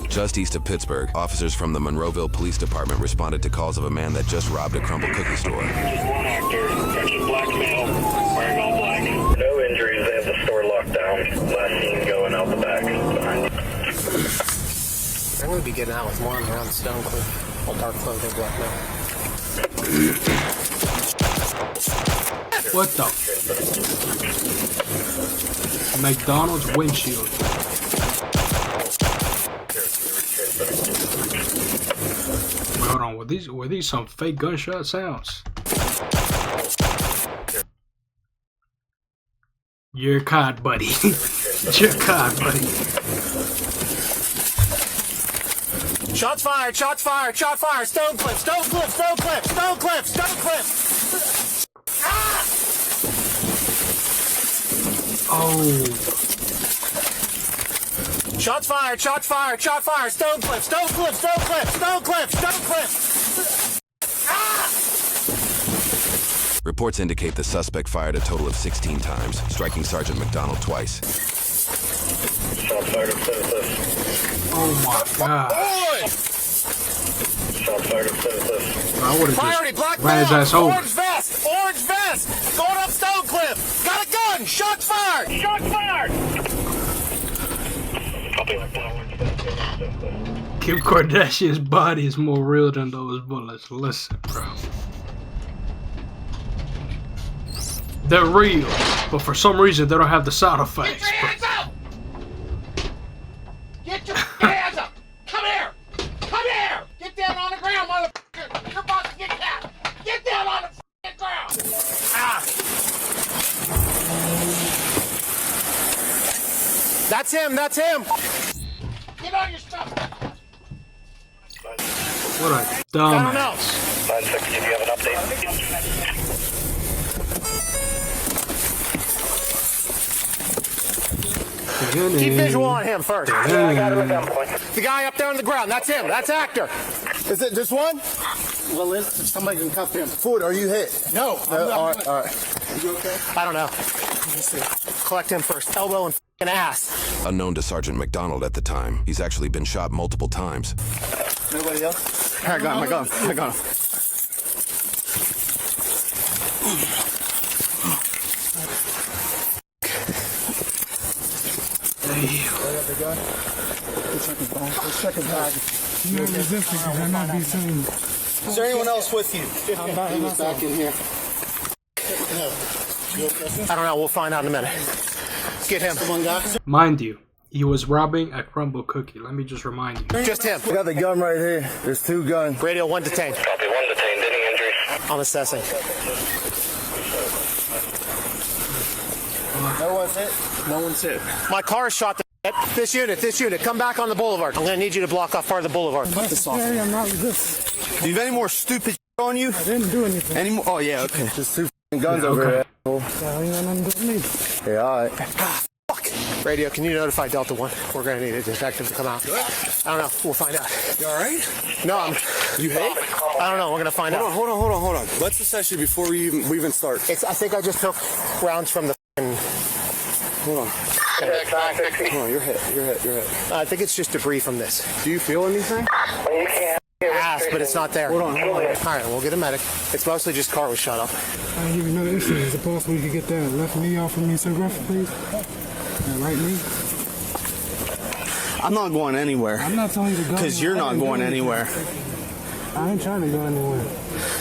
Just east of Pittsburgh, officers from the Monroeville Police Department responded to calls of a man that just robbed a Crumbl cookie store. Just one actor, catching black male, wearing all black. No injuries, they have the store locked down. Last seen going out the back behind. I'm going to be getting out with one around Stonecliff. All dark clothing, black male. What the? McDonald's windshield. Hold on, were these some fake gunshot sounds? You're caught, buddy. You're caught, buddy. Shots fired, shots fired, shot fired. Stonecliff, Stonecliff, Stonecliff, Stonecliff, Stonecliff. Ah! Oh. Shots fired, shots fired, shot fired. Stonecliff, Stonecliff, Stonecliff, Stonecliff, Stonecliff. Ah! Reports indicate the suspect fired a total of 16 times, striking Sergeant McDonald twice. Shots fired at Stonecliff. Oh my God. Shots fired at Stonecliff. I would have Priority, just black ran his ass male, over. orange vest, orange vest. Going up Stonecliff. Got a gun, shots fired. Shots fired! Kim Kardashian's body is more real than those bullets. Listen, bro. They're real, but for some reason they don't have the sound effects. Get your hands up! Get your hands up! Come here! Come here! Get down on the ground, motherfucker! You're about to get capped! Get down on the ground! Ah! That's him, that's him! Get on your stuff! What a I don't dumbass. know. 960, do you have an update? Keep visual on him first. Yeah, I got him at gunpoint. The guy up there on the ground, that's him, that's actor. Is it just one? Well, somebody can cuff him. Ford, are you hit? No, All right. You okay? I don't know. Let me see. Collect him first. Elbow and f***ing ass. Unknown to Sergeant McDonald at the time, he's actually been shot multiple times. Nobody else? I got him. I got him. Let's check his bag. You are resisting, cannot be seen. Is there anyone else with you? He was back in here. I don't know. We'll find out in a minute. Let's get him. One guy? Mind you, he was robbing a Crumbl cookie. Let me just remind you. Just him. I got the gun right here. There's two guns. Radio 1 detained. Copy, one detained, any injuries? I'm assessing. No one's hit? No one's hit. My car is shot to this unit, come back on the boulevard. I'm going to need you to block off part of the boulevard. Sorry, I'm not resisting. Do you have any more stupid on you? I didn't do anything. Any more? Oh, yeah, okay. Just two guns Yeah, over okay. here. I ain't got nothing to do with me. Yeah, all right. Fuck. Radio, can you notify Delta 1? We're going to need a detective to come out. I don't know. We'll find out. You all right? No, You hit? I don't know. We're going to find out. Hold on. Let's assess you before we even start. I think I just took rounds from the Hold on. Hold on, you're hit. I think it's just debris from this. Do you feel anything? You can't. Ass, but it's not there. Hold on. All right, we'll get a medic. It's mostly just car was shot up. I give you another issue. Is it possible you could get that left knee off of me so rough, please? That right knee? I'm not going anywhere. I'm not telling you to go. Because you're not going anywhere. I ain't trying to go anywhere.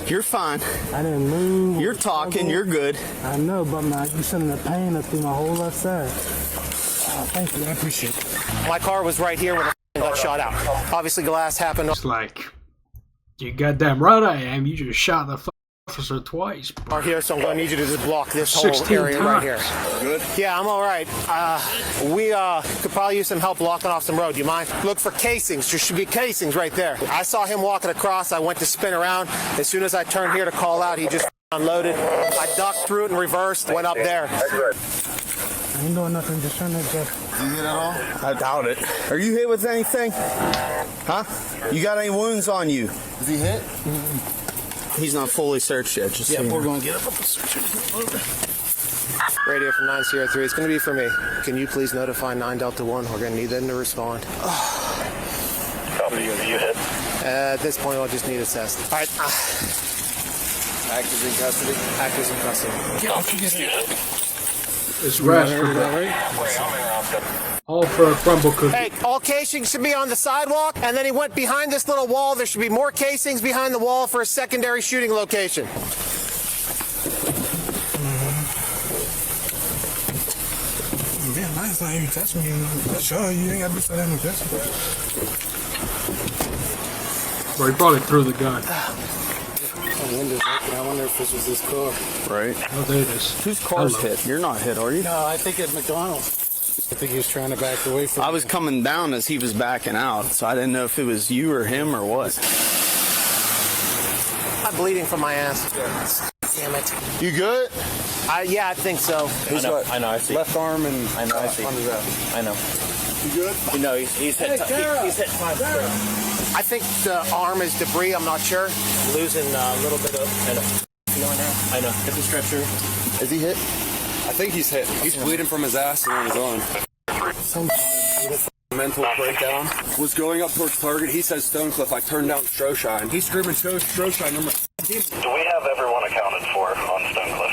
You're fine. I didn't move. You're talking. You're good. I know, but you sending the pain up through my whole left side. Oh, thank you. I appreciate it. My car was right here when the got shot out. Obviously, glass happened. It's like, you goddamn right I am. You just shot the officer twice, bro. Are here, so I'm going to need you to just block this whole 16 area right here. times. Good. Yeah, I'm all right. We could probably use some help blocking off some road. Do you mind? Look for casings. There should be casings right there. I saw him walking across. I went to spin around. As soon as I turned here to call out, he just unloaded. I ducked through it and reversed. Went up there. I ain't doing nothing. Just trying to get. You hit at all? I doubt it. Are you hit with anything? Huh? You got any wounds on you? Is he hit? He's not fully searched yet. Just we're going to get up the search. Radio from 903. It's going to be for me. Can you please notify 9 Delta 1? We're going to need them to respond. Are you hit? At this point, I'll just need assessed. All right. Actors in custody. Actors in custody. It's rest. All for a crumble cookie. Hey, all casings should be on the sidewalk, and then he went behind this little wall. There should be more casings behind the wall for a secondary shooting location. Man, last time you touched me, sure, you ain't got to be so damn aggressive. Bro, he probably threw the gun. The window's open. I wonder if this was his car. Right. Oh, there it is. Whose car's hit? You're not hit, are you? No, I think it's McDonald's. I think he was trying to back away from I was coming down as he was backing out, so I didn't know if it was you or him or what. I'm bleeding from my ass. Damn it. You good? Yeah, I think so. I know. I see. Left arm and I know. I see. I know. You good? You know, he's hit. He's hit 5 times. I think the arm is debris. I'm not sure. I'm losing a little bit of feeling there. I know. Hit the stretcher. Is he hit? I think he's hit. He's bleeding from his ass and on his arm. Some Mental breakdown. Was going up towards Target. He says Stonecliff. I turned down Stroshine. He's screaming Stroshine number. Do we have everyone accounted for on Stonecliff?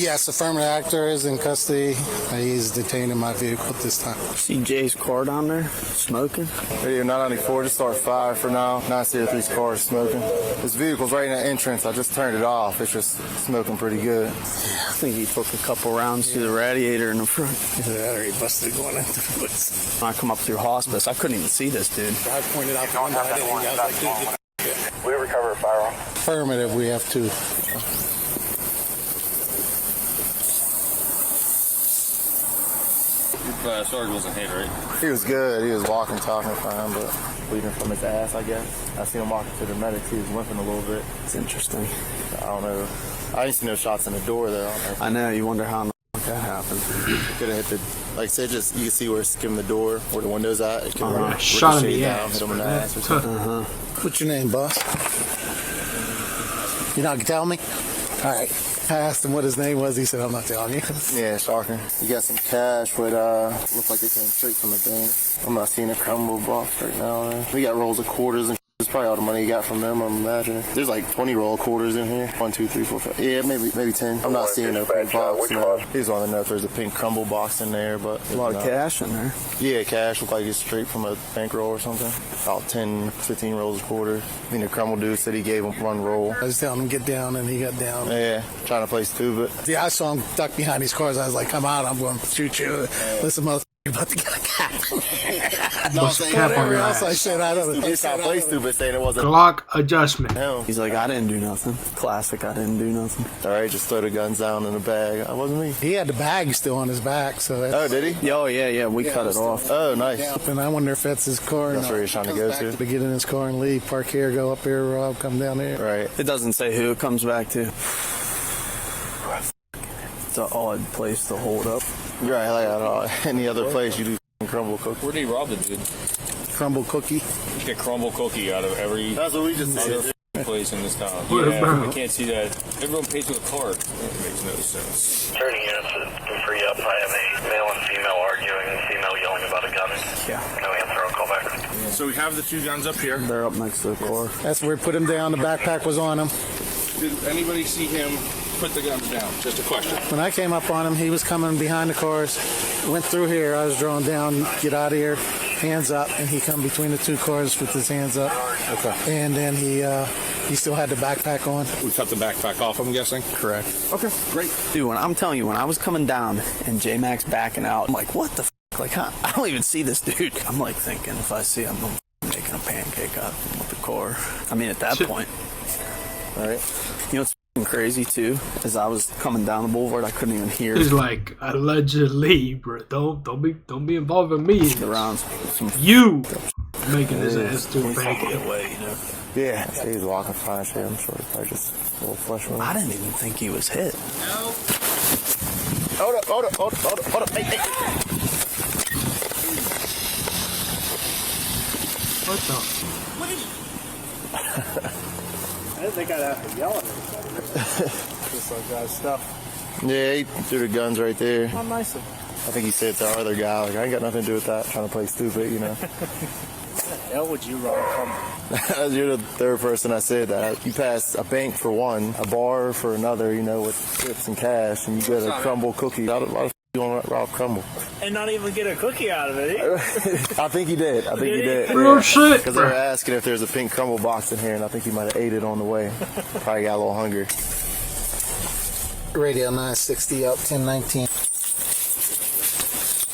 Yes, affirmative actor is in custody. He's detained in my vehicle at this time. See Jay's car down there smoking? Radio 994, just start 5 for now. 903's car is smoking. This vehicle's right in the entrance. I just turned it off. It's just smoking pretty good. I think he took a couple rounds through the radiator in the front. Either that or he busted going into the woods. When I come up through hospice, I couldn't even see this dude. I pointed out the window. I didn't. I was like, dude, We recover a firearm. affirmative, we have to. Sarge wasn't hit, right? He was good. He was walking, talking fine, but bleeding from his ass, I guess. I seen him walking to the medics. He was limping a little bit. It's interesting. I don't know. I didn't see no shots in the door, though. I know, you wonder how that happened. Could have hit the, like, say, just, you can see where it's skimming the door, where the window's at. It could Shot him in the down, ass. hit him in the ass or something. What's your name, boss? You're not gonna tell me? All right. I asked him what his name was. He said, I'm not telling you. Yeah, shocking. You got some cash, but look like they came straight from the bank. I'm not seeing a Crumbl box right now. We got rolls of quarters and it's probably all the money you got from them, I'm imagining. There's like 20 roll of quarters in here. 1, 2, 3, 4, 5. Yeah, maybe 10. I'm not seeing no pink box. No. He just wanted to know if there's a pink Crumbl box in there, but A lot of cash in there. Yeah, cash. Look like it's straight from a bankroll or something. About 10, 15 rolls of quarters. I think the Crumbl dude said he gave him 1 roll. I was telling him to get down, and he got down. Yeah, trying to play stupid. Yeah, I saw him duck behind these cars. I was like, come out, I'm going to shoot you. Listen, motherfucker, you're about to get a cap. Bust a cap on your else I ass. said, I don't know. He's trying to play stupid, saying it wasn't Glock adjustment. him. He's like, I didn't do nothing. Classic, I didn't do nothing. All right, just throw the guns down in the bag. That wasn't me. He had the bag still on his back, so that's... Oh, did he? Oh, yeah, we cut it off. Oh, nice. And I wonder if that's his car. That's where he's trying to go to. To get in his car and leave, park here, go up here, Rob, come down there. Right. It doesn't say who it comes back to. It's an odd place to hold up. Right, like any other place you do Crumbl cookie. Where did he rob the dude? Crumbl cookie. You get Crumbl cookie out of every That's what we just said. place in this town. What Yeah, about? I can't see that. Everyone pays with a card. That makes no sense. Turning units to free up. I have a male and female arguing, female yelling about a gun. Yeah. No answer, I'll call back. So we have the 2 guns up here. They're up next to the car. That's where we put him down. The backpack was on him. Did anybody see him put the guns down? Just a question. When I came up on him, he was coming behind the cars. Went through here. I was drawing down, get out of here, hands up, and he come between the 2 cars with his hands up. Okay. And then he still had the backpack on. We cut the backpack off, I'm guessing? Correct. Okay, great. Dude, when I'm telling you, when I was coming down and J-Max backing out, I'm like, what the f***? Like, I don't even see this dude. I'm like thinking, if I see him, I'm making a pancake out of him with the car. I mean, at that point. All right. You know what's f***ing crazy, too? As I was coming down the boulevard, I couldn't even hear He's like, allegedly, bro. Don't be involved with me. the rounds. Some You making his ass do a pancake. away, you know? Yeah, he was walking fine. Shit, I'm sure it's probably just a little flesh wound. I didn't even think he was hit. Hold up. Hey. What the? I didn't think I'd have to yell at anybody. Just like that stuff. Yeah, he threw the guns right there. How nice of I think he said to our other guy, like, I ain't got nothing to do with that. Trying to play stupid, you know. hell would you rob Crumbl? You're the third person I said that. You pass a bank for one, a bar for another, you know, with chips and cash, and you get a Crumbl cookie. Why the f you want to rob Crumbl? And not even get a cookie out of it either. I think he did. Real shit. Because they were asking if there's a pink Crumbl box in here, and I think he might have ate it on the way. Probably got a little hungry. Radio 960 up 1019.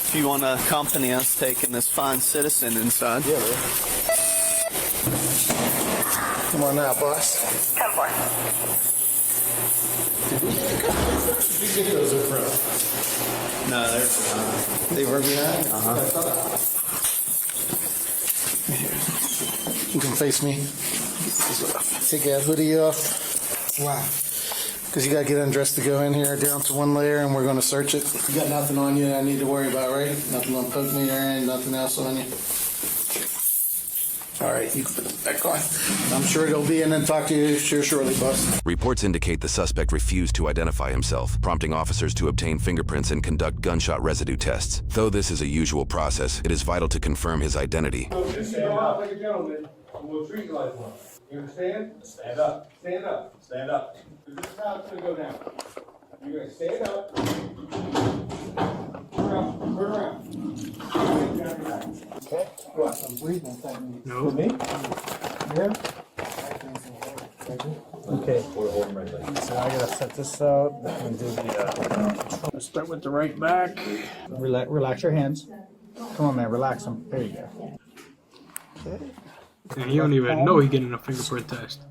If you want to accompany us taking this fine citizen inside. Yeah, man. Come on now, boss. 10-4. No, they were behind. You can face me. Take that hoodie off. Wow. Because you got to get undressed to go in here down to one layer, and we're going to search it. You got nothing on you that I need to worry about, right? Nothing going to poke me or anything, nothing else on you? All right, you can put it back on. I'm sure he'll be in and talk to you here shortly, boss. Reports indicate the suspect refused to identify himself, prompting officers to obtain fingerprints and conduct gunshot residue tests. Though this is a usual process, it is vital to confirm his identity. Just stand up like a gentleman, and we'll treat you like one. You understand? Stand up. Stand up. Stand up. This is how it's going to go down. You're going to stand up. Turn around. Turn around. Okay. What? I'm breathing. No. For me? Yeah. Okay. So I gotta set this up and do the. Let's start with the right back. Relax your hands. Come on, man. Relax them. There you go. Okay. And you don't even know he's getting a fingerprint test.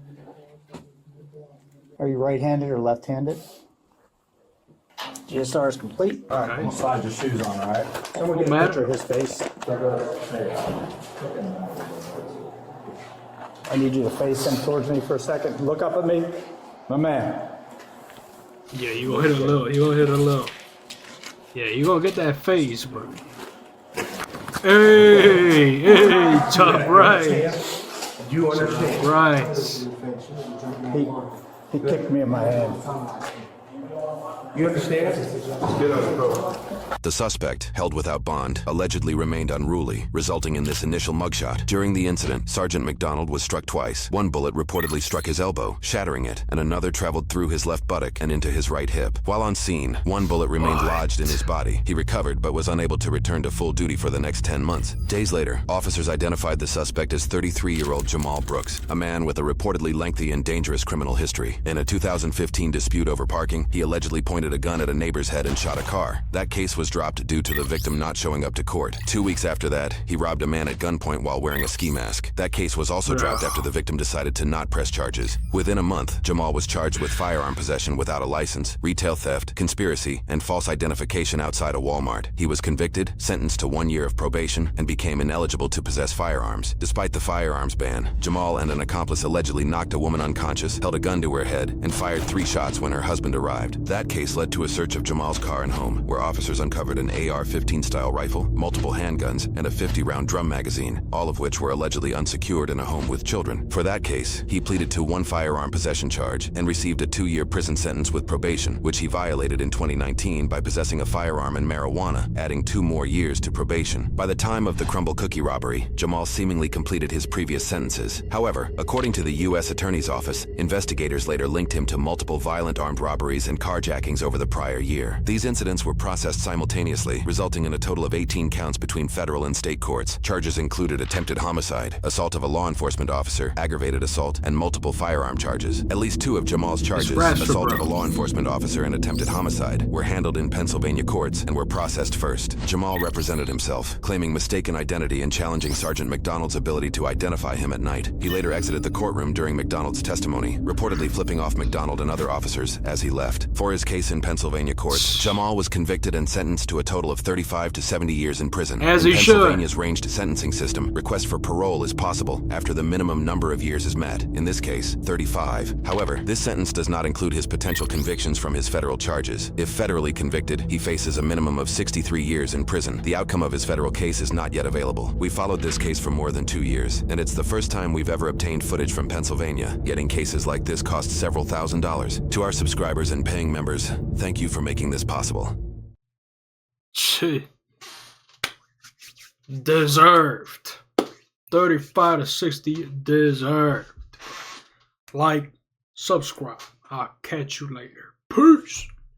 Are you right-handed or left-handed? GSR is complete. All right, I'm going to slide your shoes on, all right? And we'll get a picture of his face. I need you to face him towards me for a second. Look up at me. My man. Yeah, you gonna hit a little. You gonna hit a little. Yeah, you gonna get that face, bro. Hey, top right. You understand? Right. He kicked me in my head. You understand? Get on the road. The suspect, held without bond, allegedly remained unruly, resulting in this initial mugshot. During the incident, Sergeant McDonald was struck twice. One bullet reportedly struck his elbow, shattering it, and another traveled through his left buttock and into his right hip. While on scene, one bullet remained lodged in his body. He recovered but was unable to return to full duty for the next 10 months. Days later, officers identified the suspect as 33-year-old Jamal Brooks, a man with a reportedly lengthy and dangerous criminal history. In a 2015 dispute over parking, he allegedly pointed a gun at a neighbor's head and shot a car. That case was dropped due to the victim not showing up to court. 2 weeks after that, he robbed a man at gunpoint while wearing a ski mask. That case was also dropped after the victim decided to not press charges. Within a month, Jamal was charged with firearm possession without a license, retail theft, conspiracy, and false identification outside a Walmart. He was convicted, sentenced to 1 year of probation, and became ineligible to possess firearms. Despite the firearms ban, Jamal and an accomplice allegedly knocked a woman unconscious, held a gun to her head, and fired 3 shots when her husband arrived. That case led to a search of Jamal's car and home, where officers uncovered an AR-15 style rifle, multiple handguns, and a 50-round drum magazine, all of which were allegedly unsecured in a home with children. For that case, he pleaded to 1 firearm possession charge and received a 2-year prison sentence with probation, which he violated in 2019 by possessing a firearm and marijuana, adding 2 more years to probation. By the time of the Crumbl cookie robbery, Jamal seemingly completed his previous sentences. However, according to the U.S. Attorney's Office, investigators later linked him to multiple violent armed robberies and carjackings over the prior year. These incidents were processed simultaneously, resulting in a total of 18 counts between federal and state courts. Charges included attempted homicide, assault of a law enforcement officer, aggravated assault, and multiple firearm charges. At least 2 of Jamal's charges, assault of a law enforcement officer and attempted homicide, were handled in Pennsylvania courts and were processed first. Jamal represented himself, claiming mistaken identity and challenging Sergeant McDonald's ability to identify him at night. He later exited the courtroom during McDonald's testimony, reportedly flipping off McDonald and other officers as he left. For his case in Pennsylvania courts, Jamal was convicted and sentenced to a total of 35 to 70 years in prison. As in he should. Pennsylvania's ranged sentencing system, request for parole is possible after the minimum number of years is met, in this case, 35. However, this sentence does not include his potential convictions from his federal charges. If federally convicted, he faces a minimum of 63 years in prison. The outcome of his federal case is not yet available. We followed this case for more than 2 years, and it's the first time we've ever obtained footage from Pennsylvania. Getting cases like this costs several $1,000s. To our subscribers and paying members, thank you for making this possible. Deserved. 35 to 60 deserved. Like, subscribe. I'll catch you later. Peace.